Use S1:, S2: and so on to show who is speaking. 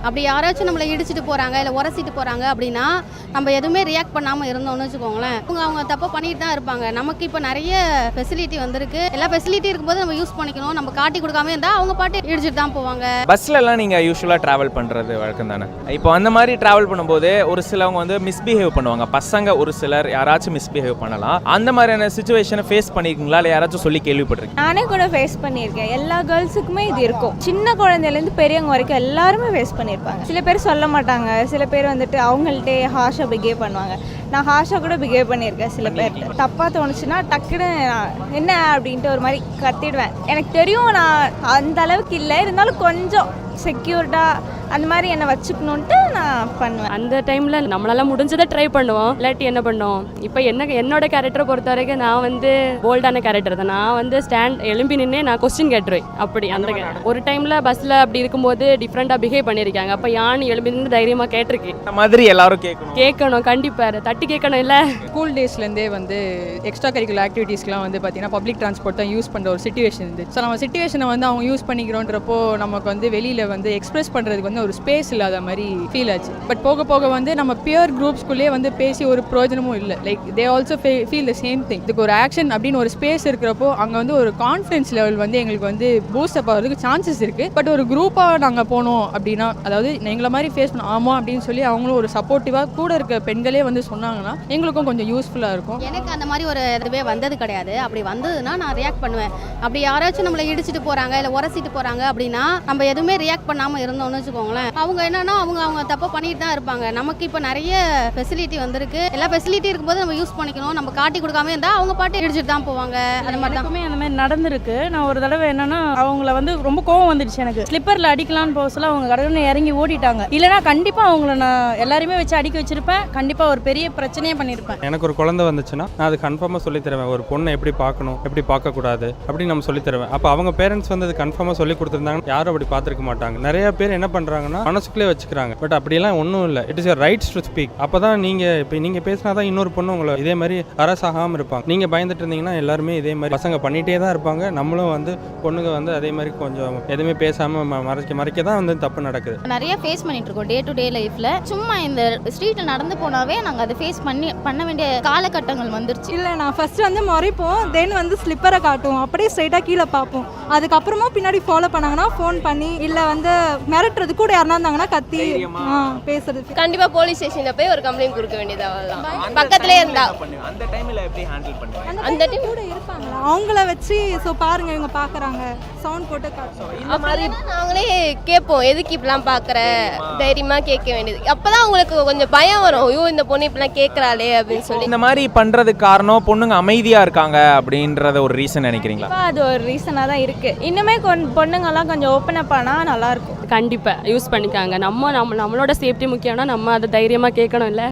S1: அப்படி யாராச்சும் நம்மளை இடிச்சிட்டு போகிறாங்க இல்லை உரசிட்டு போகிறாங்க அப்படின்னா நம்ம எதுவுமே ரியாக்ட் பண்ணாமல் இருந்தோம்னு வச்சுக்கோங்களேன், அவங்க தப்பாக பண்ணிட்டு தான் இருப்பாங்க. நமக்கு இப்போ நிறைய ஃபெசிலிட்டி வந்திருக்கு, எல்லா ஃபெசிலிட்டி இருக்கும்போது நம்ம யூஸ் பண்ணிக்கணும். நம்ம காட்டி கொடுக்காம இருந்தால் அவங்க பாட்டு இடிச்சிட்டு தான் போவாங்க.
S2: பஸ்லலாம் நீங்கள் யூஸ்வலாக ட்ராவல் பண்ணுறது வழக்கம் தானே? இப்போ அந்த மாதிரி ட்ராவல் பண்ணும்போது ஒரு சிலவங்க வந்து மிஸ்பிஹேவ் பண்ணுவாங்க. பசங்க ஒரு சிலர் யாராச்சும் மிஸ்பிஹேவ் பண்ணலாம். அந்த மாதிரியான சுச்சுவேஷனை ஃபேஸ் பண்ணியிருக்கீங்களா இல்லை யாராச்சும் சொல்லி கேள்விப்பட்டிருக்கீங்க?
S3: நானே கூட ஃபேஸ் பண்ணியிருக்கேன். எல்லா கேர்ள்ஸுக்குமே இது இருக்கும். சின்ன குழந்தையிலேருந்து பெரியவங்க வரைக்கும் எல்லாருமே ஃபேஸ் பண்ணியிருப்பாங்க. சில பேர் சொல்ல மாட்டாங்க, சில பேர் வந்துட்டு அவங்கள்ட்டே ஹாஷாக பிஹேவ் பண்ணுவாங்க. நான் ஹாஷாக கூட பிஹேவ் பண்ணியிருக்கேன். சில பேர் தப்பாக தோணுச்சுன்னா டக்குன்னு என்ன அப்படின்ட்டு ஒரு மாதிரி கத்திடுவேன். எனக்கு தெரியும் நான் அந்த அளவுக்கு இல்லை, இருந்தாலும் கொஞ்சம் செக்யூர்டாக அந்த மாதிரி என்னை வச்சுக்கணுன்ட்டு நான் பண்ணுவேன்.
S4: அந்த டைமில் நம்மளால முடிஞ்சதை ட்ரை பண்ணுவோம், இல்லாட்டி என்ன பண்ணோம். இப்போ என்னோட கேரக்டரை பொறுத்த வரைக்கும் நான் வந்து போல்டான கேரக்டர் தான். நான் வந்து எழும்பி நின்று நான் கொஸ்டின் கேட்டுருவேன். அப்படி அந்த ஒரு டைமில் பஸ்ஸில் அப்படி இருக்கும்போது டிஃப்ரெண்ட்டாக பிஹேவ் பண்ணியிருக்காங்க. அப்போ யான் எழும்பி நின்று தைரியமாக கேட்டிருக்கு.
S2: இந்த மாதிரி எல்லாரும்
S4: கேட்கணும், கண்டிப்பாக தட்டி கேட்கணும். இல்லை
S5: ஸ்கூல் டேஸ்லேருந்தே வந்து எக்ஸ்ட்ரா கரிக்குலர் ஆக்டிவிட்டீஸ்லாம் வந்து பார்த்தீங்கன்னா பப்ளிக் ட்ரான்ஸ்போர்ட் தான் யூஸ் பண்ணுற ஒரு சிச்சுவேஷன் இருக்குது. ஸோ நம்ம சிச்சுவேஷனை வந்து அவங்க யூஸ் பண்ணிக்கிறோன்றப்போ நமக்கு வந்து வெளியில் வந்து எக்ஸ்பிரஸ் பண்ணுறதுக்கு வந்து ஒரு ஸ்பேஸ் இல்லாத மாதிரி ஃபீல் ஆச்சு. பட் போக போக வந்து நம்ம பியர் குரூப்ஸ்குள்ளேயே வந்து பேசி ஒரு பிரயோஜனமும் இல்லை. Like they also feel the same thing. இதுக்கு ஒரு ஆக்ஷன் அப்படின்னு ஒரு ஸ்பேஸ் இருக்கிறப்போ அங்கே வந்து ஒரு கான்ஃபிடன்ஸ் லெவல் வந்து எங்களுக்கு வந்து பூஸ்ட் அப் ஆகிறதுக்கு சான்சஸ் இருக்குது. பட் ஒரு குரூப்பாக நாங்கள் போனோம் அப்படின்னா, அதாவது எங்களை மாதிரி ஃபேஸ் பண்ண ஆமாம் அப்படின்னு சொல்லி அவங்களும் ஒரு சப்போர்ட்டிவாக கூட இருக்க பெண்களே வந்து சொன்னாங்கன்னா எங்களுக்கும் கொஞ்சம் யூஸ்ஃபுல்லாக இருக்கும்.
S1: எனக்கு அந்த மாதிரி ஒரு இதுவே வந்தது கிடையாது. அப்படி வந்ததுன்னா நான் ரியாக்ட் பண்ணுவேன். அப்படி யாராச்சும் நம்மளை இடிச்சிட்டு போகிறாங்க இல்லை உரசிட்டு போகிறாங்க அப்படின்னா நம்ம எதுவுமே ரியாக்ட் பண்ணாமல் இருந்தோம்னு வச்சுக்கோங்களேன், அவங்க என்னன்னா அவங்க தப்பாக பண்ணிட்டு தான் இருப்பாங்க. நமக்கு இப்போ நிறைய ஃபெசிலிட்டி வந்திருக்கு, எல்லா ஃபெசிலிட்டி இருக்கும்போது நம்ம யூஸ் பண்ணிக்கணும். நம்ம காட்டி கொடுக்காம இருந்தால் அவங்க பாட்டு இடிச்சிட்டு தான் போவாங்க. அந்த மாதிரி தான்
S6: அந்த மாதிரி நடந்திருக்கு. நான் ஒரு தடவை என்னன்னா அவங்கள வந்து ரொம்ப கோவம் வந்துடுச்சு எனக்கு. ஸ்லிப்பரில் அடிக்கலான்னு போக சொல்ல அவங்க கடவுள் இறங்கி ஓடிட்டாங்க. இல்லைனா கண்டிப்பாக அவங்கள நான் எல்லாருமே வச்சு அடிக்க வச்சிருப்பேன். கண்டிப்பாக ஒரு பெரிய பிரச்சனையே பண்ணியிருப்பேன்.
S7: எனக்கு ஒரு குழந்தை வந்துச்சுன்னா நான் அது கன்ஃபார்மாக சொல்லி தருவேன். ஒரு பொண்ணை எப்படி பார்க்கணும், எப்படி பார்க்கக்கூடாது அப்படின்னு நம்ம சொல்லி தருவேன். அப்போ அவங்க பேரண்ட்ஸ் வந்து அது கன்ஃபார்மாக சொல்லி கொடுத்துருந்தாங்கன்னா யாரும் அப்படி பார்த்துருக்க மாட்டாங்க. நிறைய பேர் என்ன பண்ணுறாங்கன்னா மனசுக்குள்ளே வச்சுக்கிறாங்க. பட் அப்படியெல்லாம் ஒன்றும் இல்லை. It is your rights to speak. அப்போ தான் நீங்கள் பேசினா தான் இன்னொரு பொண்ணு உங்களை இதே மாதிரி அரசாகாமல் இருப்பாங்க. நீங்கள் பயந்துட்டு இருந்தீங்கன்னா எல்லாருமே இதே மாதிரி பசங்க பண்ணிகிட்டே தான் இருப்பாங்க. நம்மளும் வந்து பொண்ணுங்க வந்து அதே மாதிரி கொஞ்சம் எதுவுமே பேசாமல் மறைக்க தான் வந்து தப்பு நடக்குது.
S8: நிறைய ஃபேஸ் பண்ணிட்டு இருக்கோம் டே டு டே லைஃப்பில். சும்மா இந்த ஸ்ட்ரீட்டில் நடந்து போனாவே நாங்கள் அதை ஃபேஸ் பண்ண வேண்டிய காலகட்டங்கள் வந்துருச்சு.
S3: இல்லை, நான் ஃபஸ்ட்டு வந்து முறைப்போம், தென் வந்து ஸ்லிப்பரை காட்டுவோம், அப்படியே ஸ்ட்ரைட்டாக கீழே பார்ப்போம். அதுக்கப்புறமா பின்னாடி ஃபாலோ பண்ணாங்கன்னா ஃபோன் பண்ணி இல்லை வந்து மிரட்டுறது, கூட யாருனா இருந்தாங்கன்னா கத்தி பேசுறது.
S8: கண்டிப்பாக போலீஸ் ஸ்டேஷனில் போய் ஒரு கம்ப்ளைண்ட் கொடுக்க வேண்டியது. அவ்வளோதான், பக்கத்துலேயே இருந்தா.
S2: அந்த டைமில் எப்படி ஹேண்டில் பண்ணுவீங்க?
S3: அந்த டைம் கூட இருப்பாங்களா அவங்கள வச்சு ஸோ பாருங்க இவங்க பார்க்குறாங்க சவுண்ட் போட்டு காட்டுவோம்.
S8: இந்த மாதிரி நாங்களே கேட்போம், எதுக்கு இப்படிலாம் பார்க்குற, தைரியமாக கேட்க வேண்டியது. அப்போ தான் அவங்களுக்கு கொஞ்சம் பயம் வரும், ஐயோ இந்த பொண்ணு இப்படிலாம் கேட்குறாளே அப்படின்னு சொல்லி.
S2: இந்த மாதிரி பண்ணுறதுக்கு காரணம் பொண்ணுங்க அமைதியாக இருக்காங்க அப்படின்றத ஒரு ரீசன் நினைக்கிறீங்களா?
S3: அது ஒரு ரீசனாக தான் இருக்குது. இன்னுமே பொண்ணுங்கள்லாம் கொஞ்சம் ஓப்பன் அப் ஆனால் நல்லாயிருக்கும்.
S4: கண்டிப்பாக யூஸ் பண்ணிக்காங்க. நம்மளோட சேஃப்டி முக்கியம்னா நம்ம அதை தைரியமாக கேட்கணும். இல்லை